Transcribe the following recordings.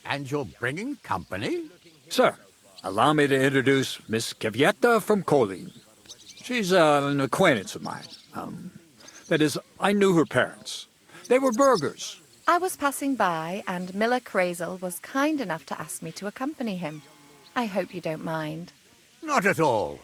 And you're bringing company? Sir, allow me to introduce Miss Kvyetta from Kolin. She's an acquaintance of mine. That is, I knew her parents. They were burghers. I was passing by, and Miller Crazel was kind enough to ask me to accompany him. I hope you don't mind. Not at all.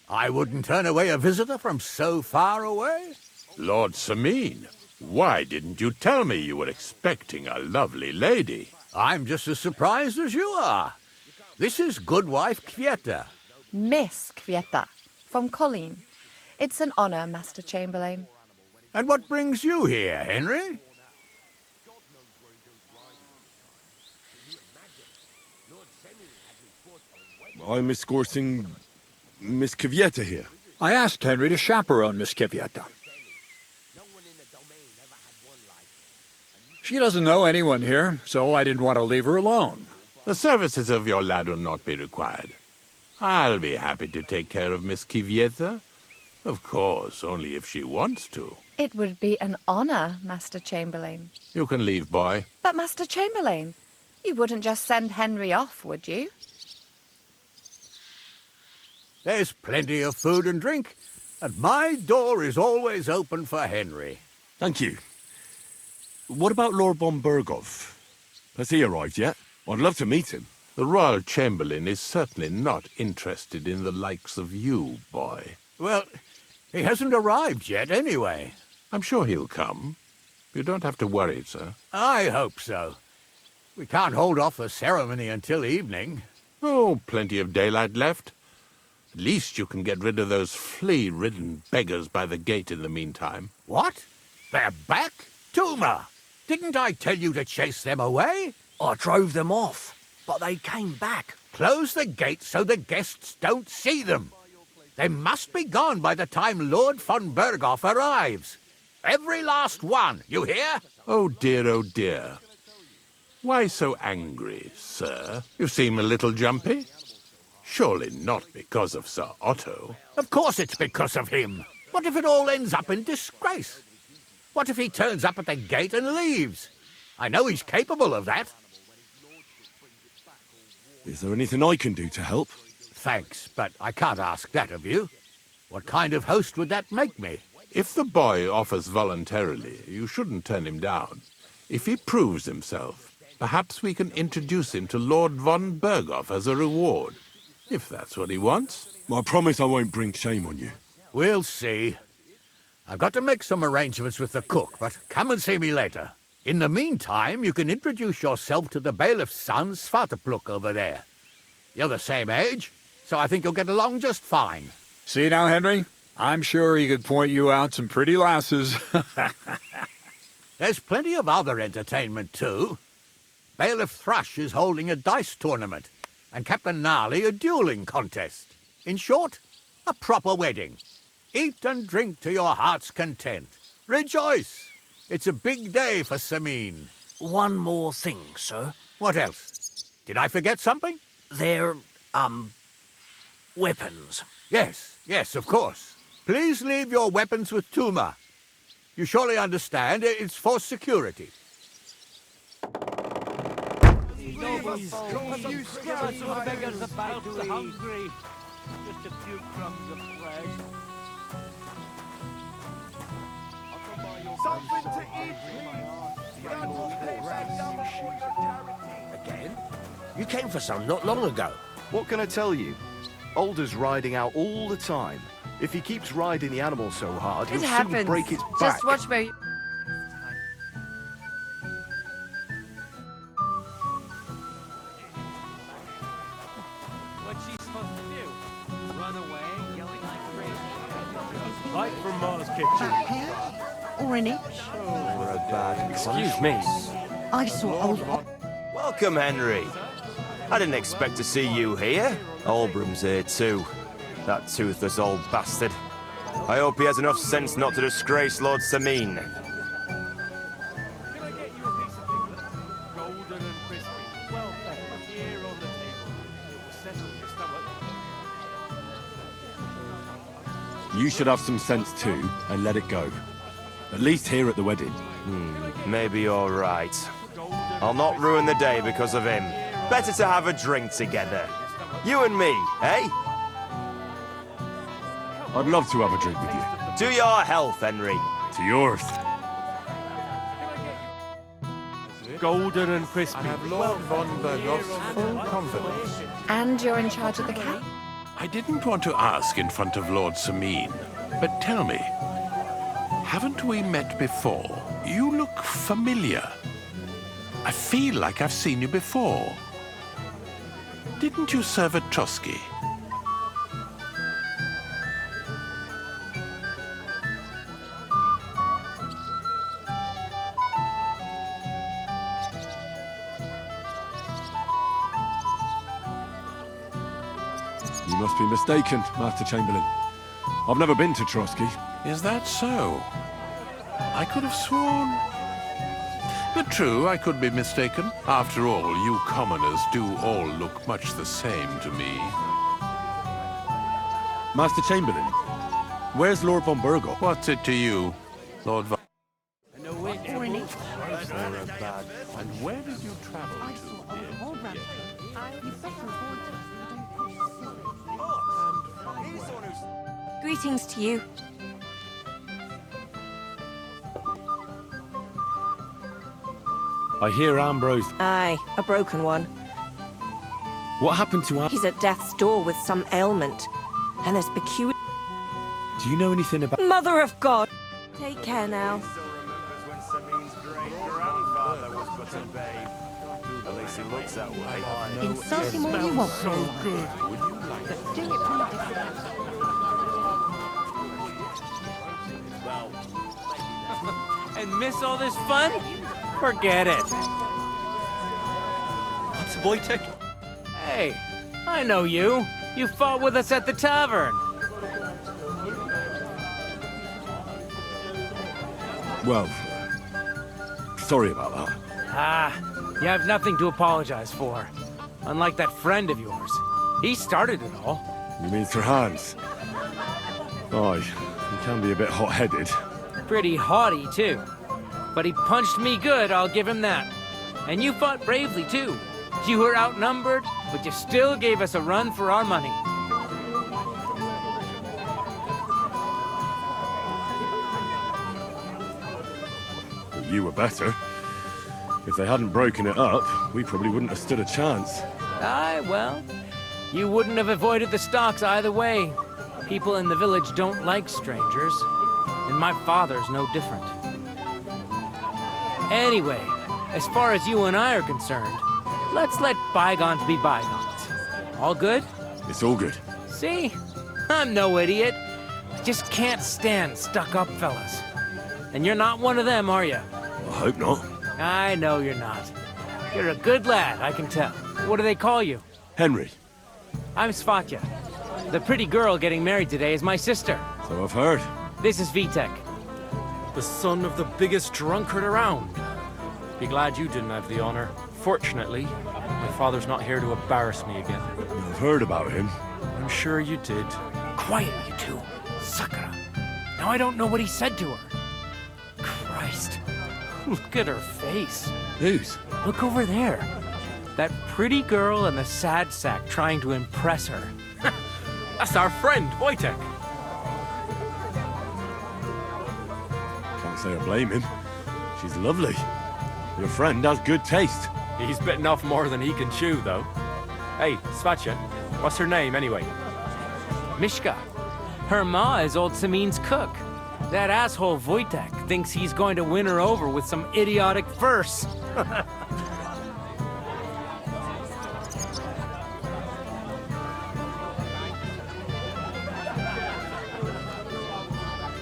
I wouldn't turn away a visitor from so far away. Lord Sameen, why didn't you tell me you were expecting a lovely lady? I'm just as surprised as you are. This is Goodwife Kvyetta. Miss Kvyetta, from Colleen. It's an honor, Master Chamberlain. And what brings you here, Henry? I'm escorting Miss Kvyetta here. I asked Henry to chaperone Miss Kvyetta. She doesn't know anyone here, so I didn't want to leave her alone. The services of your lad will not be required. I'll be happy to take care of Miss Kvyetta. Of course, only if she wants to. It would be an honor, Master Chamberlain. You can leave, boy. But, Master Chamberlain, you wouldn't just send Henry off, would you? There's plenty of food and drink, and my door is always open for Henry. Thank you. What about Lord von Berghoff? Has he arrived yet? I'd love to meet him. The Royal Chamberlain is certainly not interested in the likes of you, boy. Well, he hasn't arrived yet anyway. I'm sure he'll come. You don't have to worry, sir. I hope so. We can't hold off the ceremony until evening. Oh, plenty of daylight left. At least you can get rid of those flea-ridden beggars by the gate in the meantime. What? They're back? Tuma! Didn't I tell you to chase them away? I drove them off, but they came back. Close the gate so the guests don't see them. They must be gone by the time Lord von Berghoff arrives. Every last one, you hear? Oh dear, oh dear. Why so angry, sir? You seem a little jumpy. Surely not because of Sir Otto. Of course it's because of him. What if it all ends up in disgrace? What if he turns up at the gate and leaves? I know he's capable of that. Is there anything I can do to help? Thanks, but I can't ask that of you. What kind of host would that make me? If the boy offers voluntarily, you shouldn't turn him down. If he proves himself, perhaps we can introduce him to Lord von Berghoff as a reward. If that's what he wants. I promise I won't bring shame on you. We'll see. I've got to make some arrangements with the cook, but come and see me later. In the meantime, you can introduce yourself to the bailiff's son, Svartepluk, over there. You're the same age, so I think you'll get along just fine. See now, Henry? I'm sure he could point you out some pretty lasses. There's plenty of other entertainment, too. Bailiff Thrush is holding a dice tournament, and Captain Gnarly a dueling contest. In short, a proper wedding. Eat and drink to your heart's content. Rejoice! It's a big day for Sameen. One more thing, sir. What else? Did I forget something? They're, weapons. Yes, of course. Please leave your weapons with Tuma. You surely understand it's for security. Beggars about hungry. Just a few crumbs of bread. Something to eat, Again? You came for some not long ago. What can I tell you? Alder's riding out all the time. If he keeps riding the animal so hard, It he'll soon happens. break its back. Just watch where you... What's she supposed to do? Run away, yelling like crazy? Light from Mars Kitchen. Or an itch. Excuse me. I saw old... Welcome, Henry. I didn't expect to see you here. Albram's here too. That toothless old bastard. I hope he has enough sense not to disgrace Lord Sameen. Can I get you a piece of piglet? Golden and crispy. Well fed. Here on the table. It will settle your stomach. You should have some sense too, and let it go. At least here at the wedding. Maybe you're right. Golden I'll not ruin the day because of him. Better to have a drink together. You and me, eh? I'd love to have a drink with you. To your health, Henry. To yours. Golden and crispy. I have Lord von Bergoff's full confidence. And you're in charge of the cat? I didn't want to ask in front of Lord Sameen, but tell me, haven't we met before? You look familiar. I feel like I've seen you before. Didn't you serve at Trotsky? You must be mistaken, Master Chamberlain. I've never been to Trotsky. Is that so? I could have sworn. But true, I could be mistaken. After all, you commoners do all look much the same to me. Master Chamberlain, where's Lord von Bergoff? What's it to you, Lord von... Or any. And where did you travel I to, saw dear? old rampant. You better avoid it. Greetings to you. I hear Ambrose. Aye, a broken one. What happened to He's at death's door with some ailment. And there's peculiar... Do you know anything about... Mother of God! Take care now. At least he looks that way. Insult him all you want, so good. But do it from a distance. And miss all this fun? Forget it. What's Wojtek? Hey, I know you. You fought with us at the tavern. Well, sorry about that. Ah, you have nothing to apologize for. Unlike that friend of yours. He started it all. You mean Sir Hans? Aye, he can be a bit hot-headed. Pretty haughty, too. But he punched me good, I'll give him that. And you fought bravely, too. You were outnumbered, but you still gave us a run for our money. You were better. If they hadn't broken it up, we probably wouldn't have stood a chance. Aye, well, you wouldn't have avoided the stocks either way. People in the village don't like strangers, and my father's no different. Anyway, as far as you and I are concerned, let's let bygones be bygones. All good? It's all good. See? I'm no idiot. I just can't stand stuck-up fellas. And you're not one of them, are you? I hope not. I know you're not. You're a good lad, I can tell. What do they call you? Henry. I'm Svatya. The pretty girl getting married today is my sister. So I've heard. This is Vitek. The son of the biggest drunkard around. Be glad you didn't have the honor. Fortunately, my father's not here to embarrass me again. I've heard about him. I'm sure you did. Quiet, you two. Sakura. Now I don't know what he said to her. Christ. Look at her face. Whose? Look over there. That pretty girl and the sad sack trying to impress her. That's our friend, Wojtek. Can't say I blame him. She's lovely. Your friend has good taste. He's bitten off more than he can chew, though. Hey, Svatya, what's her name, anyway? Mishka. Her ma is old Sameen's cook. That asshole Wojtek thinks he's going to win her over with some idiotic verse.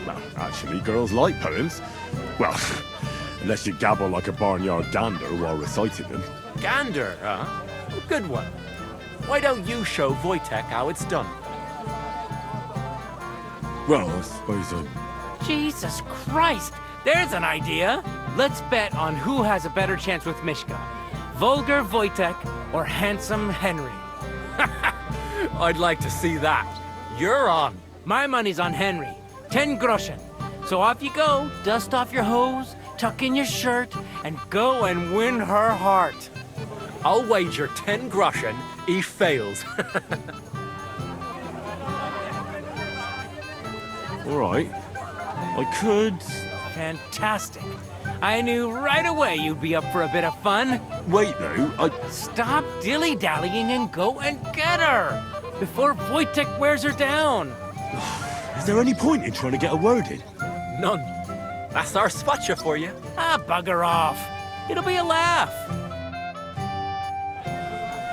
Well, actually, girls like poems. Well, unless you gabble like a barnyard gander while reciting them. Gander, huh? A good one. Why don't you show Wojtek how it's done? Well, I suppose Jesus Christ! There's an idea! Let's bet on who has a better chance with Mishka. Vulgar Wojtek or handsome Henry. I'd like to see that. You're on. My money's on Henry. 10 groschen. So off you go, dust off your hose, tuck in your shirt, and go and win her heart. I'll wager 10 groschen he fails. All right. I could... Fantastic. I knew right away you'd be up for a bit of fun. Wait, though. Stop dilly-dallying and go and get her before Wojtek wears her down. Is there any point in trying to get a word in? None. That's our spotcha for you. Ah, bugger off. It'll be a laugh.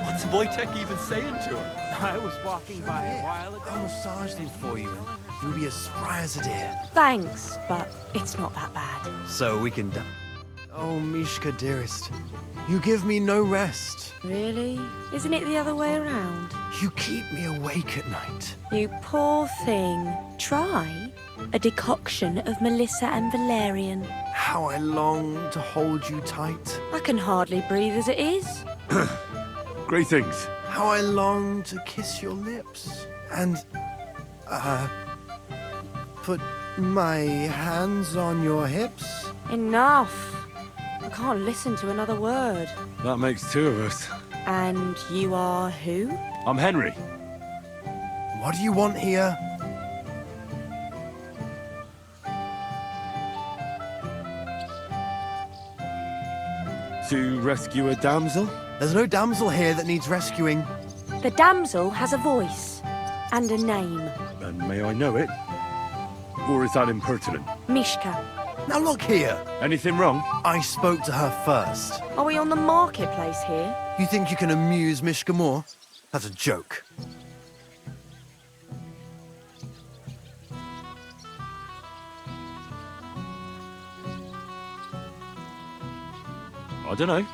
What's Wojtek even saying to her? I was walking by a while ago. I'll massage them for you. You'll be as spry as a deer. Thanks, but it's not that bad. So we can... Oh, Mishka, dearest. You give me no rest. Really? Isn't it the other way around? You keep me awake at night. You poor thing. Try a decoction of Melissa and Valerian. How I long to hold you tight. I can hardly breathe as it is. Greetings. How I long to kiss your lips. And, put my hands on your hips. Enough. I can't listen to another word. That makes two of us. And you are who? I'm Henry. What do you want here? To rescue a damsel? There's no damsel here that needs rescuing. The damsel has a voice and a name. And may I know it? Or is that impertinent? Mishka. Now look here. Anything wrong? I spoke to her first. Are we on the marketplace here? You think you can amuse Mishka more? That's a joke. I don't know.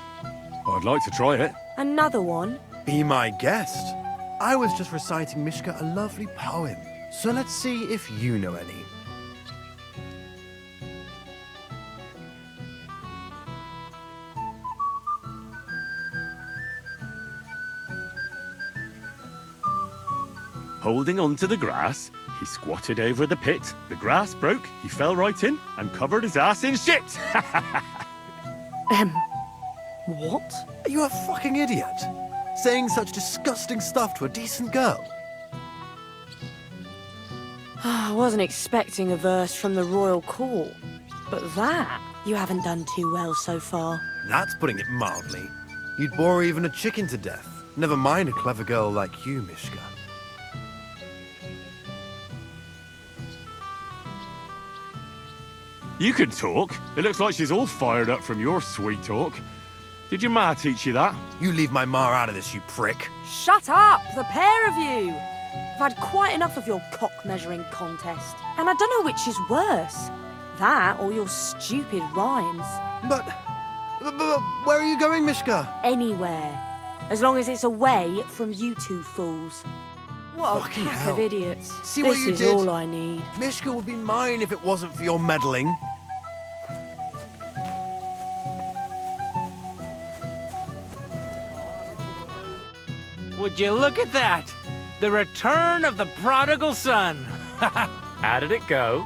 I'd like to try it. Another one? Be my guest. I was just reciting Mishka a lovely poem. So let's see if you know any. Holding on to the grass, he squatted over the pit. The grass broke, he fell right in, and covered his ass in shit. What? Are you a fucking idiot? Saying such disgusting stuff to a decent girl? I wasn't expecting a verse from the royal court, but that you haven't done too well so far. That's putting it mildly. You'd bore even a chicken to death. Never mind a clever girl like you, Mishka. You can talk. It looks like she's all fired up from your sweet talk. Did your ma teach you that? You leave my ma out of this, you prick. Shut up, the pair of you! I've had quite enough of your cock-measuring contest, and I don't know which is worse. That or your stupid rhymes. But where are you going, Mishka? Anywhere. As long as it's away from you two fools. What a Fucking pack hell. of idiots. See this what you is did? all I need. Mishka would be mine if it wasn't for your meddling. Would you look at that? The return of the prodigal son. How did it go?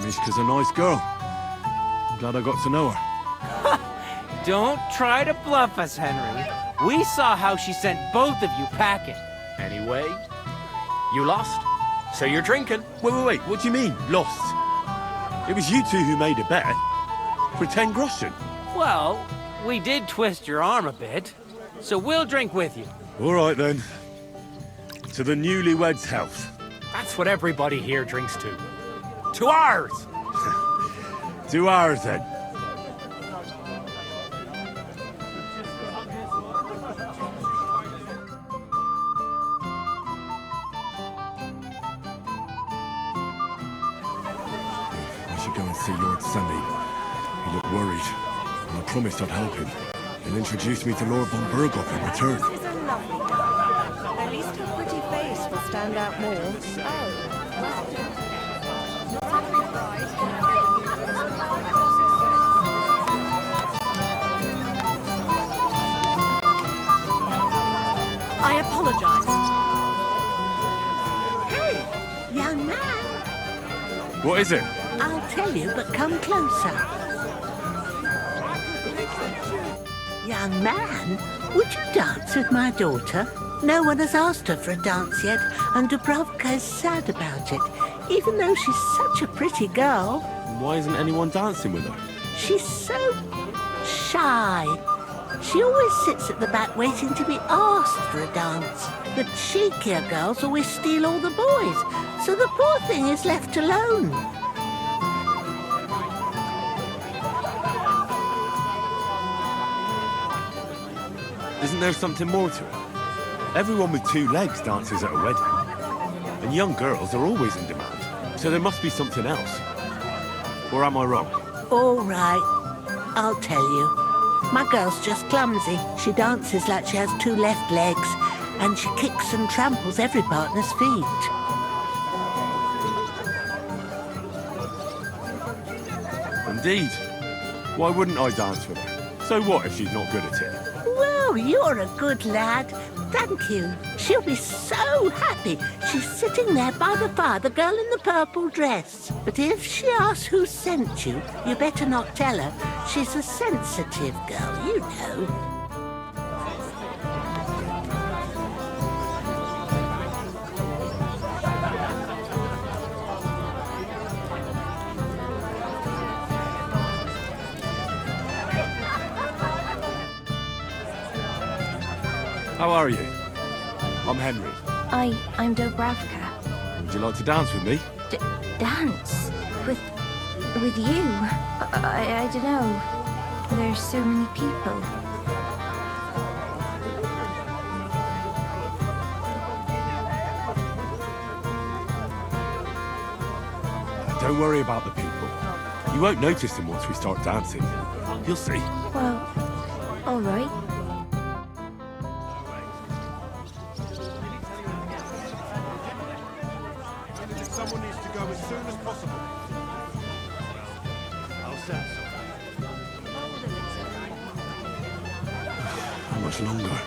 Mishka's a nice girl. I'm glad I got to know her. Don't try to bluff us, Henry. We saw how she sent both of you packing. Anyway, you lost, so you're drinking. Wait. What do you mean, lost? It was you two who made a bet. For 10 groschen. Well, we did twist your arm a bit, so we'll drink with you. All right, then. To the newlyweds' health. That's what everybody here drinks to. To ours! To ours, then. I should go and see Lord Sammy. He looked worried, and I promised I'd help him. He'll introduce me to Lord von Berghoff in return. This is a lovely girl. At least her pretty face will stand out more. Oh, I apologize. Hey, young man. What is it? I'll tell you, but come closer. Young man, would you dance with my daughter? No one has asked her for a dance yet, and Dubravka is sad about it, even though she's such a pretty girl. Why isn't anyone dancing with her? She's so shy. She always sits at the back waiting to be asked for a dance. The cheekier girls always steal all the boys, so the poor thing is left alone. Isn't there something more to it? Everyone with two legs dances at a wedding. And young girls are always in demand. So there must be something else. Or am I wrong? All right, I'll tell you. My girl's just clumsy. She dances like she has two left legs, and she kicks and tramples every partner's feet. Indeed. Why wouldn't I dance with her? So what if she's not good at it? Well, you're a good lad. Thank you. She'll be so happy. She's sitting there by the fire, the girl in the purple dress. But if she asks who sent you, you better not tell her. She's a sensitive girl, you know. How are you? I'm Henry. I'm Dubravka. Would you like to dance with me? Dance? With you? I don't know. There's so many people. Don't worry about the people. You won't notice them once we start dancing. You'll see. Well, all right. Someone needs to go as soon as possible. I'll send some. How much longer?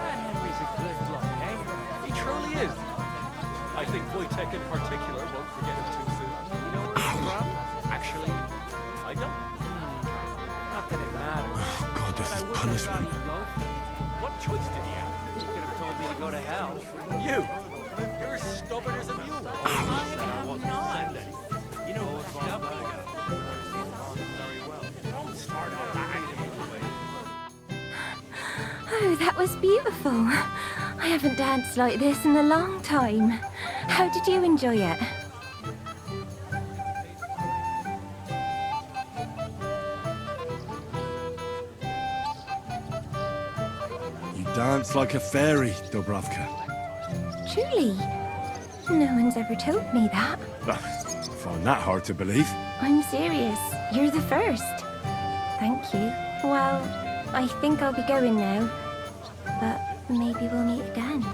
Henry's a good bloke, eh? He truly is. I think Wojtek in particular won't forget him too soon. You know where he's from? Actually, I don't. Not that it matters. Oh, God, this is punishment. What choice did he have? You could have told me to go to hell. You! You're as stubborn as a mule. I'm not. You know what's stubborn? Very well. Don't start all that. Oh, that was beautiful. I haven't danced like this in a long time. How did you enjoy it? You dance like a fairy, Dubravka. Truly? No one's ever told me that. I find that hard to believe. I'm serious. You're the first. Thank you. Well, I think I'll be going now. But maybe we'll meet again.